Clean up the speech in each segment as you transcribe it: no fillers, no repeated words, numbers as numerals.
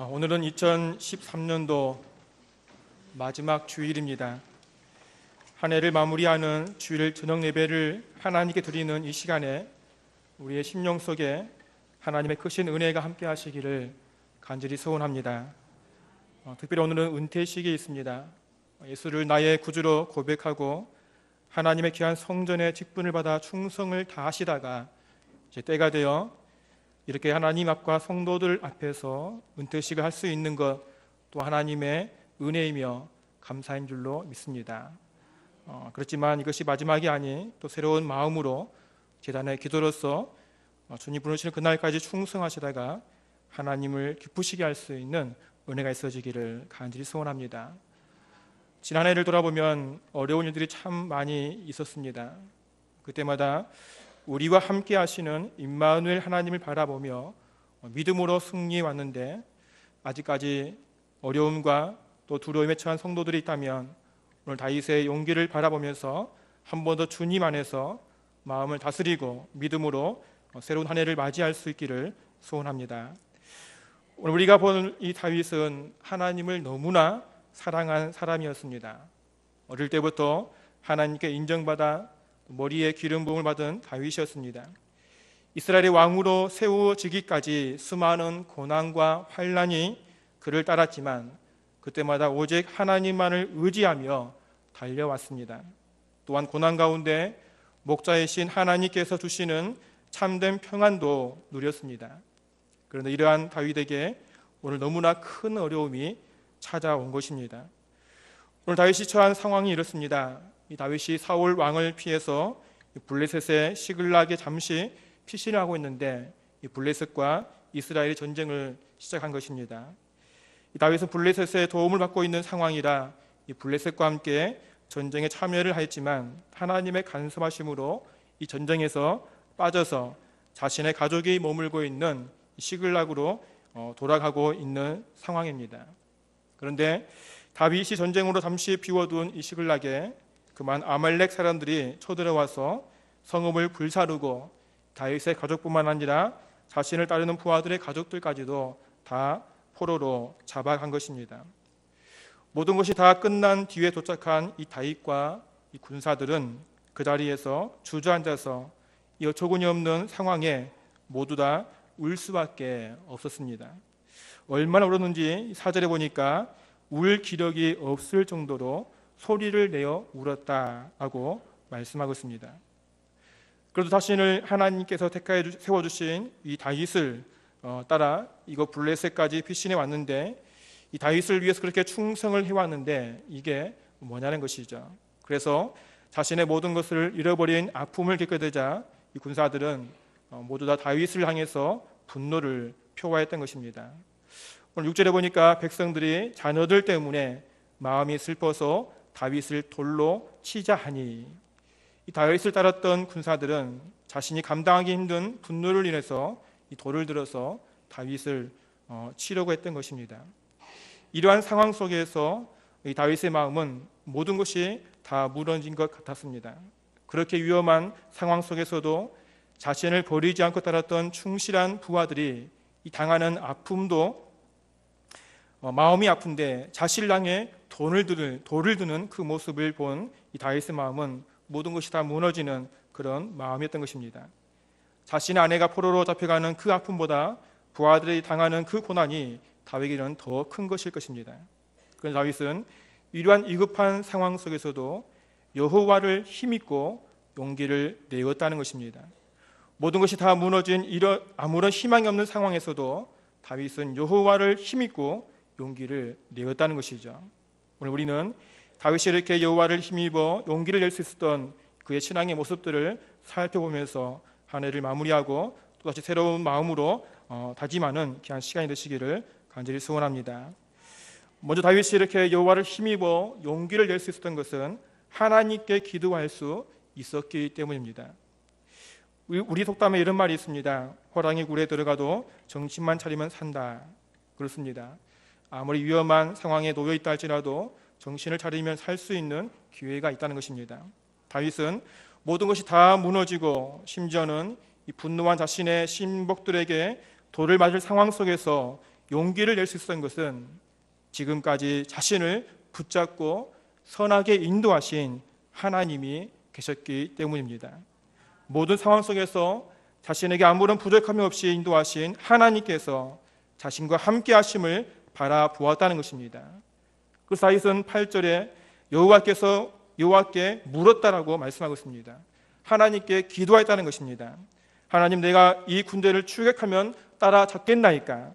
오늘은 2013년도 마지막 주일입니다. 한 해를 마무리하는 주일 저녁 예배를 하나님께 드리는 이 시간에 우리의 심령 속에 하나님의 크신 은혜가 함께 하시기를 간절히 소원합니다. 특별히 오늘은 은퇴식이 있습니다. 예수를 나의 구주로 고백하고 하나님의 귀한 성전의 직분을 받아 충성을 다하시다가 이제 때가 되어 이렇게 하나님 앞과 성도들 앞에서 은퇴식을 할 수 있는 것 또 하나님의 은혜이며 감사인 줄로 믿습니다. 그렇지만 이것이 마지막이 아닌 또 새로운 마음으로 제단의 기도로서 주님 부르시는 그날까지 충성하시다가 하나님을 기쁘시게 할 수 있는 은혜가 있어지기를 간절히 소원합니다. 지난 해를 돌아보면 어려운 일들이 참 많이 있었습니다. 그때마다 우리와 함께 하시는 임마누엘 하나님을 바라보며 믿음으로 승리해 왔는데 아직까지 어려움과 또 두려움에 처한 성도들이 있다면 오늘 다윗의 용기를 바라보면서 한 번 더 주님 안에서 마음을 다스리고 믿음으로 새로운 한 해를 맞이할 수 있기를 소원합니다. 오늘 우리가 본 이 다윗은 하나님을 너무나 사랑한 사람이었습니다. 어릴 때부터 하나님께 인정받아 머리에 기름 부음을 받은 다윗이었습니다. 이스라엘의 왕으로 세워지기까지 수많은 고난과 환난이 그를 따랐지만 그때마다 오직 하나님만을 의지하며 달려왔습니다. 또한 고난 가운데 목자이신 하나님께서 주시는 참된 평안도 누렸습니다. 그런데 이러한 다윗에게 오늘 너무나 큰 어려움이 찾아온 것입니다. 오늘 다윗이 처한 상황이 이렇습니다. 이 다윗이 사울 왕을 피해서 블레셋의 시글락에 잠시 피신을 하고 있는데 이 블레셋과 이스라엘이 전쟁을 시작한 것입니다. 이 다윗은 블레셋의 도움을 받고 있는 상황이라 이 블레셋과 함께 전쟁에 참여를 하였지만 하나님의 간섭하심으로 이 전쟁에서 빠져서 자신의 가족이 머물고 있는 시글락으로 돌아가고 있는 상황입니다. 그런데 다윗이 전쟁으로 잠시 비워둔 이 시글락에 그만 아말렉 사람들이 쳐들어와서 성읍을 불사르고 다윗의 가족뿐만 아니라 자신을 따르는 부하들의 가족들까지도 다 포로로 잡아간 것입니다. 모든 것이 다 끝난 뒤에 도착한 이 다윗과 이 군사들은 그 자리에서 주저앉아서 이 어처구니 없는 상황에 모두 다 울 수밖에 없었습니다. 얼마나 울었는지 4절에 보니까 울 기력이 없을 정도로 소리를 내어 울었다고 말씀하고 있습니다. 그래도 자신을 하나님께서 택하여 세워주신 이 다윗을 따라 이거 블레셋까지 피신해 왔는데 이 다윗을 위해서 그렇게 충성을 해왔는데 이게 뭐냐는 것이죠. 그래서 자신의 모든 것을 잃어버린 아픔을 겪게 되자 이 군사들은 모두 다 다윗을 향해서 분노를 표하였던 것입니다. 오늘 6절에 보니까 백성들이 자녀들 때문에 마음이 슬퍼서 다윗을 돌로 치자 하니 이 다윗을 따랐던 군사들은 자신이 감당하기 힘든 분노를 인해서 이 돌을 들어서 다윗을 치려고 했던 것입니다. 이러한 상황 속에서 이 다윗의 마음은 모든 것이 다 무너진 것 같았습니다. 그렇게 위험한 상황 속에서도 자신을 버리지 않고 따랐던 충실한 부하들이 이 당하는 아픔도 마음이 아픈데 자신을 향해 돌을 드는 그 모습을 본 이 다윗의 마음은 모든 것이 다 무너지는 그런 마음이었던 것입니다. 자신의 아내가 포로로 잡혀가는 그 아픔보다 부하들이 당하는 그 고난이 다윗에게는 더 큰 것일 것입니다. 그런데 다윗은 이러한 위급한 상황 속에서도 여호와를 힘입고 용기를 내었다는 것입니다. 모든 것이 다 무너진 이런 아무런 희망이 없는 상황에서도 다윗은 여호와를 힘입고 용기를 내었다는 것이죠. 오늘 우리는 다윗이 이렇게 여호와를 힘입어 용기를 낼 수 있었던 그의 신앙의 모습들을 살펴보면서 한 해를 마무리하고 또다시 새로운 마음으로 다짐하는 귀한 시간이 되시기를 간절히 소원합니다. 먼저 다윗이 이렇게 여호와를 힘입어 용기를 낼 수 있었던 것은 하나님께 기도할 수 있었기 때문입니다. 우리 속담에 이런 말이 있습니다. 호랑이 굴에 들어가도 정신만 차리면 산다. 그렇습니다. 아무리 위험한 상황에 놓여 있다 할지라도 정신을 차리면 살 수 있는 기회가 있다는 것입니다. 다윗은 모든 것이 다 무너지고 심지어는 이 분노한 자신의 신복들에게 돌을 맞을 상황 속에서 용기를 낼 수 있었던 것은 지금까지 자신을 붙잡고 선하게 인도하신 하나님이 계셨기 때문입니다. 모든 상황 속에서 자신에게 아무런 부족함이 없이 인도하신 하나님께서 자신과 함께 하심을 바라보았다는 것입니다. 그래서 다윗은 8절에 여호와께 물었다라고 말씀하고 있습니다. 하나님께 기도했다는 것입니다. 하나님, 내가 이 군대를 추격하면 따라잡겠나이까?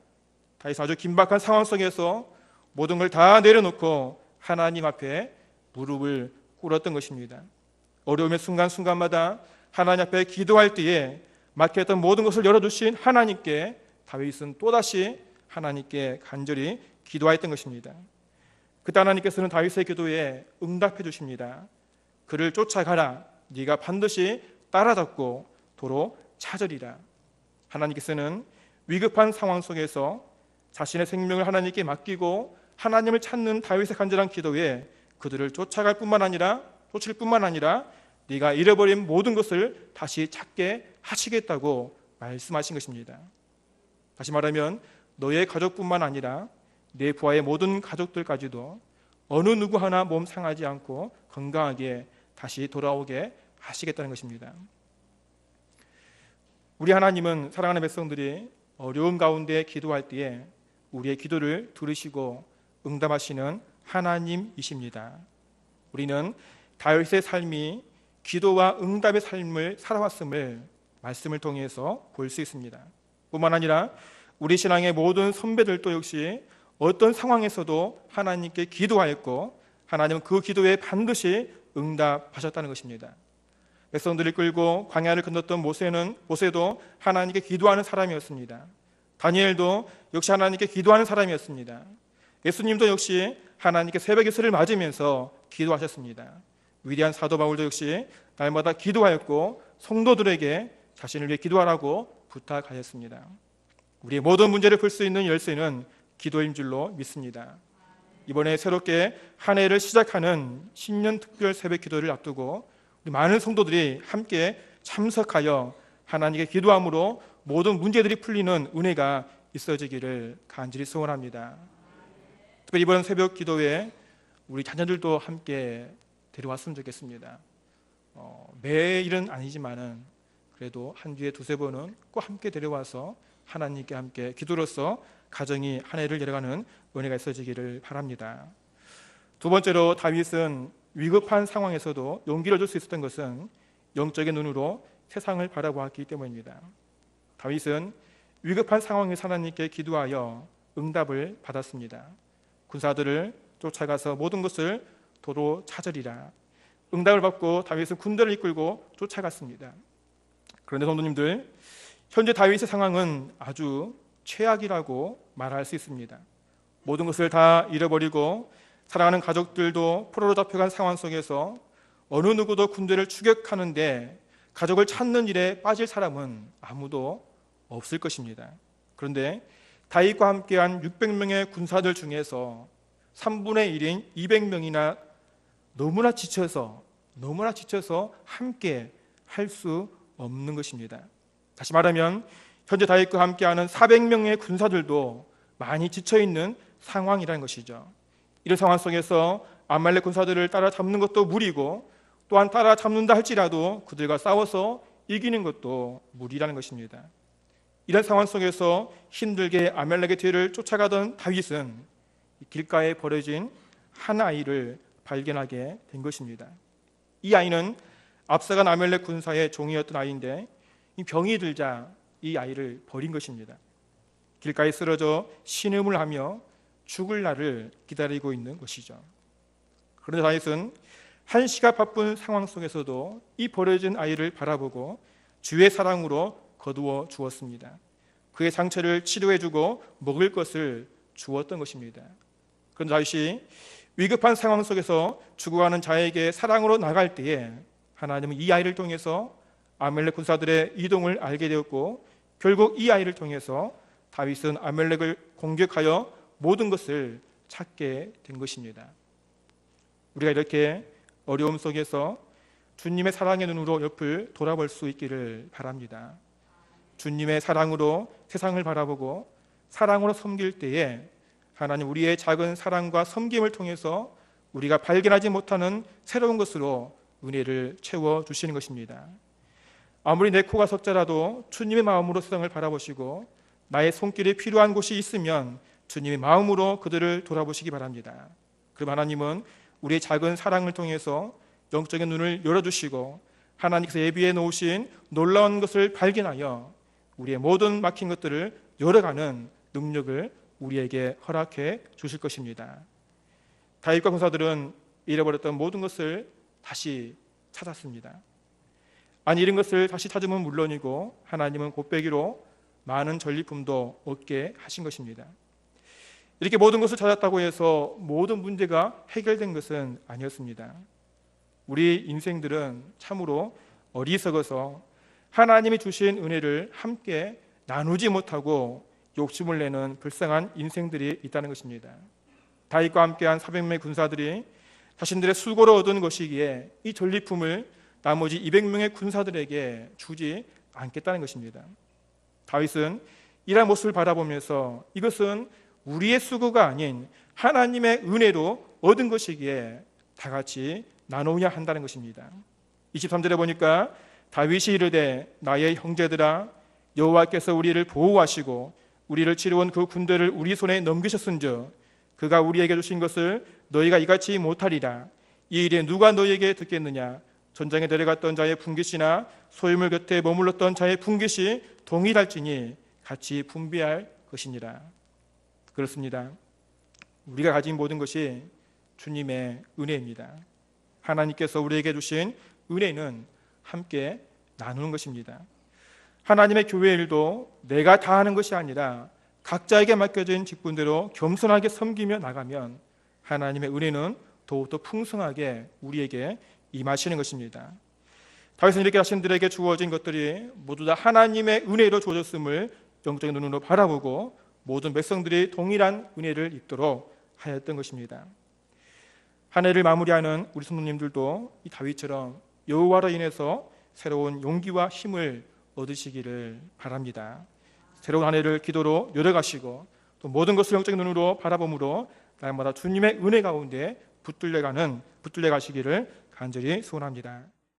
다윗은 아주 긴박한 상황 속에서 모든 걸 다 내려놓고 하나님 앞에 무릎을 꿇었던 것입니다. 어려움의 순간순간마다 하나님 앞에 기도할 때에 막혔던 모든 것을 열어주신 하나님께 다윗은 또다시 하나님께 간절히 기도하였던 것입니다. 그때 하나님께서는 다윗의 기도에 응답해 주십니다. 그를 쫓아가라. 네가 반드시 따라잡고 도로 찾으리라. 하나님께서는 위급한 상황 속에서 자신의 생명을 하나님께 맡기고 하나님을 찾는 다윗의 간절한 기도에 그들을 쫓을 뿐만 아니라 네가 잃어버린 모든 것을 다시 찾게 하시겠다고 말씀하신 것입니다. 다시 말하면 너의 가족뿐만 아니라 내 부하의 모든 가족들까지도 어느 누구 하나 몸 상하지 않고 건강하게 다시 돌아오게 하시겠다는 것입니다. 우리 하나님은 사랑하는 백성들이 어려움 가운데 기도할 때에 우리의 기도를 들으시고 응답하시는 하나님이십니다. 우리는 다윗의 삶이 기도와 응답의 삶을 살아왔음을 말씀을 통해서 볼 수 있습니다. 뿐만 아니라 우리 신앙의 모든 선배들도 역시 어떤 상황에서도 하나님께 기도하였고 하나님은 그 기도에 반드시 응답하셨다는 것입니다. 백성들을 끌고 광야를 건넜던 모세도 하나님께 기도하는 사람이었습니다. 다니엘도 역시 하나님께 기도하는 사람이었습니다. 예수님도 역시 하나님께 새벽 이슬을 맞으면서 기도하셨습니다. 위대한 사도 바울도 역시 날마다 기도하였고 성도들에게 자신을 위해 기도하라고 부탁하였습니다. 우리의 모든 문제를 풀 수 있는 열쇠는 기도인 줄로 믿습니다. 이번에 새롭게 한 해를 시작하는 신년 특별 새벽 기도를 앞두고 우리 많은 성도들이 함께 참석하여 하나님께 기도함으로 모든 문제들이 풀리는 은혜가 있어지기를 간절히 소원합니다. 특별히 이번 새벽 기도에 우리 자녀들도 함께 데려왔으면 좋겠습니다. 매일은 아니지만은 그래도 한 주에 두세 번은 꼭 함께 데려와서 하나님께 함께 기도로서 가정이 한 해를 열어가는 은혜가 있어지기를 바랍니다. 두 번째로 다윗은 위급한 상황에서도 용기를 줄 수 있었던 것은 영적인 눈으로 세상을 바라보았기 때문입니다. 다윗은 위급한 상황에서 하나님께 기도하여 응답을 받았습니다. 군사들을 쫓아가서 모든 것을 도로 찾으리라. 응답을 받고 다윗은 군대를 이끌고 쫓아갔습니다. 그런데 성도님들, 현재 다윗의 상황은 아주 최악이라고 말할 수 있습니다. 모든 것을 다 잃어버리고 사랑하는 가족들도 포로로 잡혀간 상황 속에서 어느 누구도 군대를 추격하는데 가족을 찾는 일에 빠질 사람은 아무도 없을 것입니다. 그런데 다윗과 함께한 600명의 군사들 중에서 3분의 1인 200명이나 너무나 지쳐서 함께 할 수 없는 것입니다. 다시 말하면 현재 다윗과 함께하는 400명의 군사들도 많이 지쳐있는 상황이라는 것이죠. 이런 상황 속에서 아말렉 군사들을 따라잡는 것도 무리고 또한 따라잡는다 할지라도 그들과 싸워서 이기는 것도 무리라는 것입니다. 이런 상황 속에서 힘들게 아말렉의 뒤를 쫓아가던 다윗은 길가에 버려진 한 아이를 발견하게 된 것입니다. 이 아이는 앞서간 아말렉 군사의 종이었던 아이인데 병이 들자 이 아이를 버린 것입니다. 길가에 쓰러져 신음을 하며 죽을 날을 기다리고 있는 것이죠. 그런데 다윗은 한시가 바쁜 상황 속에서도 이 버려진 아이를 바라보고 주의 사랑으로 거두어 주었습니다. 그의 상처를 치료해주고 먹을 것을 주었던 것입니다. 그런데 다윗이 위급한 상황 속에서 죽어가는 자에게 사랑으로 나갈 때에 하나님은 이 아이를 통해서 아말렉 군사들의 이동을 알게 되었고 결국 이 아이를 통해서 다윗은 아말렉을 공격하여 모든 것을 찾게 된 것입니다. 우리가 이렇게 어려움 속에서 주님의 사랑의 눈으로 옆을 돌아볼 수 있기를 바랍니다. 주님의 사랑으로 세상을 바라보고 사랑으로 섬길 때에 하나님 우리의 작은 사랑과 섬김을 통해서 우리가 발견하지 못하는 새로운 것으로 은혜를 채워주시는 것입니다. 아무리 내 코가 석자라도 주님의 마음으로 세상을 바라보시고 나의 손길이 필요한 곳이 있으면 주님의 마음으로 그들을 돌아보시기 바랍니다. 그럼 하나님은 우리의 작은 사랑을 통해서 영적인 눈을 열어주시고 하나님께서 예비해 놓으신 놀라운 것을 발견하여 우리의 모든 막힌 것들을 열어가는 능력을 우리에게 허락해 주실 것입니다. 다윗과 군사들은 잃어버렸던 모든 것을 다시 찾았습니다. 아니 이런 것을 다시 찾으면 물론이고 하나님은 곱배기로 많은 전리품도 얻게 하신 것입니다. 이렇게 모든 것을 찾았다고 해서 모든 문제가 해결된 것은 아니었습니다. 우리 인생들은 참으로 어리석어서 하나님이 주신 은혜를 함께 나누지 못하고 욕심을 내는 불쌍한 인생들이 있다는 것입니다. 다윗과 함께한 400명의 군사들이 자신들의 수고로 얻은 것이기에 이 전리품을 나머지 200명의 군사들에게 주지 않겠다는 것입니다. 다윗은 이러한 모습을 바라보면서 이것은 우리의 수고가 아닌 하나님의 은혜로 얻은 것이기에 다 같이 나누어야 한다는 것입니다. 23절에 보니까 다윗이 이르되 나의 형제들아 여호와께서 우리를 보호하시고 우리를 치러온 그 군대를 우리 손에 넘기셨은즉 그가 우리에게 주신 것을 너희가 이같이 못하리라. 이 일에 누가 너희에게 듣겠느냐. 전장에 데려갔던 자의 분깃이나 소유물 곁에 머물렀던 자의 분깃이 동일할지니 같이 분비할 것이니라. 그렇습니다. 우리가 가진 모든 것이 주님의 은혜입니다. 하나님께서 우리에게 주신 은혜는 함께 나누는 것입니다. 하나님의 교회 일도 내가 다 하는 것이 아니라 각자에게 맡겨진 직분대로 겸손하게 섬기며 나가면 하나님의 은혜는 더욱더 풍성하게 우리에게 임하시는 것입니다. 다윗은 이렇게 자신들에게 주어진 것들이 모두 다 하나님의 은혜로 주어졌음을 영적인 눈으로 바라보고 모든 백성들이 동일한 은혜를 입도록 하였던 것입니다. 한 해를 마무리하는 우리 성도님들도 이 다윗처럼 여호와로 인해서 새로운 용기와 힘을 얻으시기를 바랍니다. 새로운 한 해를 기도로 열어가시고 또 모든 것을 영적인 눈으로 바라봄으로 날마다 주님의 은혜 가운데 붙들려 가시기를 간절히 소원합니다.